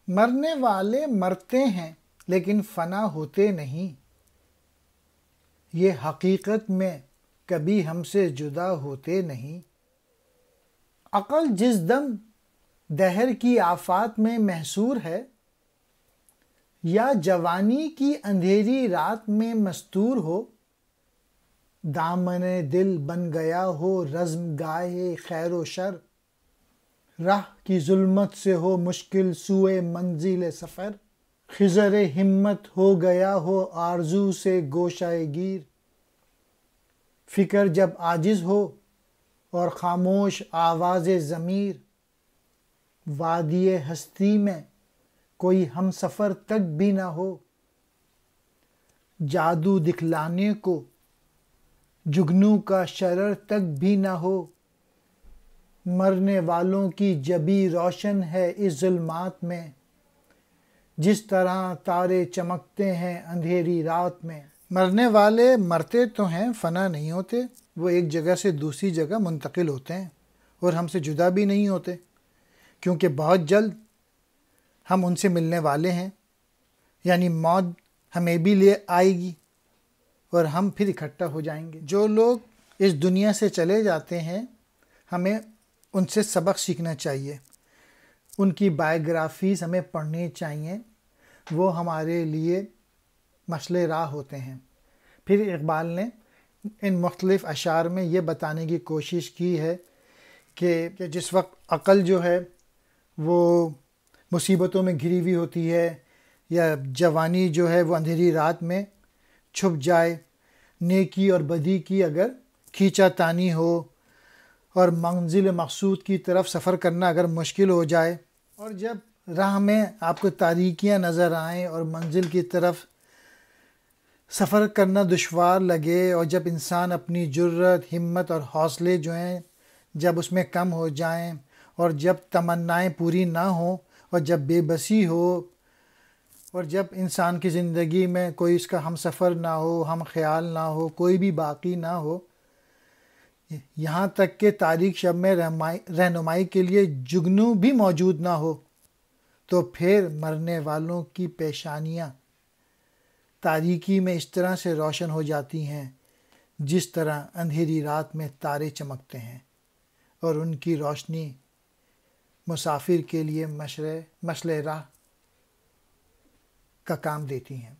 مرنے والے مرتے ہیں لیکن فنا ہوتے نہیں، یہ حقیقت میں کبھی ہم سے جدا ہوتے نہیں۔ عقل جس دم دہر کی آفات میں محصور ہے، یا جوانی کی اندھیری رات میں مستور ہو، دامن دل بن گیا ہو رزم گاہے خیر و شر، راہ کی ظلمت سے ہو مشکل سوئے منزل سفر، خضر ہمت ہو گیا ہو آرزو سے گوشہ گیر، فکر جب عاجز ہو اور خاموش آواز ضمیر، وادی ہستی میں کوئی ہم سفر تک بھی نہ ہو، جادو دکھلانے کو جگنو کا شرر تک بھی نہ ہو، مرنے والوں کی جبیں روشن ہے اس ظلمات میں، جس طرح تارے چمکتے ہیں اندھیری رات میں۔ مرنے والے مرتے تو ہیں، فنا نہیں ہوتے، وہ ایک جگہ سے دوسری جگہ منتقل ہوتے ہیں اور ہم سے جدا بھی نہیں ہوتے، کیونکہ بہت جلد ہم ان سے ملنے والے ہیں، یعنی موت ہمیں بھی لے آئے گی اور ہم پھر اکٹھا ہو جائیں گے۔ جو لوگ اس دنیا سے چلے جاتے ہیں، ہمیں ان سے سبق سیکھنا چاہیے، ان کی بائیوگرافیز ہمیں پڑھنی چاہیے، وہ ہمارے لیے مشعل راہ ہوتے ہیں۔ پھر اقبال نے ان مختلف اشعار میں یہ بتانے کی کوشش کی ہے کہ جس وقت عقل جو ہے وہ مصیبتوں میں گھری ہوئی ہوتی ہے، یا جوانی جو ہے وہ اندھیری رات میں چھپ جائے، نیکی اور بدی کی اگر کھینچا تانی ہو، اور منزل مقصود کی طرف سفر کرنا اگر مشکل ہو جائے، اور جب راہ میں آپ کو تاریکیاں نظر آئیں اور منزل کی طرف سفر کرنا دشوار لگے، اور جب انسان اپنی جرت، ہمت اور حوصلے جو ہیں جب اس میں کم ہو جائیں، اور جب تمنائیں پوری نہ ہوں، اور جب بے بسی ہو، اور جب انسان کی زندگی میں کوئی اس کا ہم سفر نہ ہو، ہم خیال نہ ہو، کوئی بھی باقی نہ ہو، یہاں تک کہ تاریک شب میں رہنمائی کے لیے جگنو بھی موجود نہ ہو، تو پھر مرنے والوں کی پیشانیاں تاریکی میں اس طرح سے روشن ہو جاتی ہیں جس طرح اندھیری رات میں تارے چمکتے ہیں، اور ان کی روشنی مسافر کے لیے مشعل راہ کا کام دیتی ہیں۔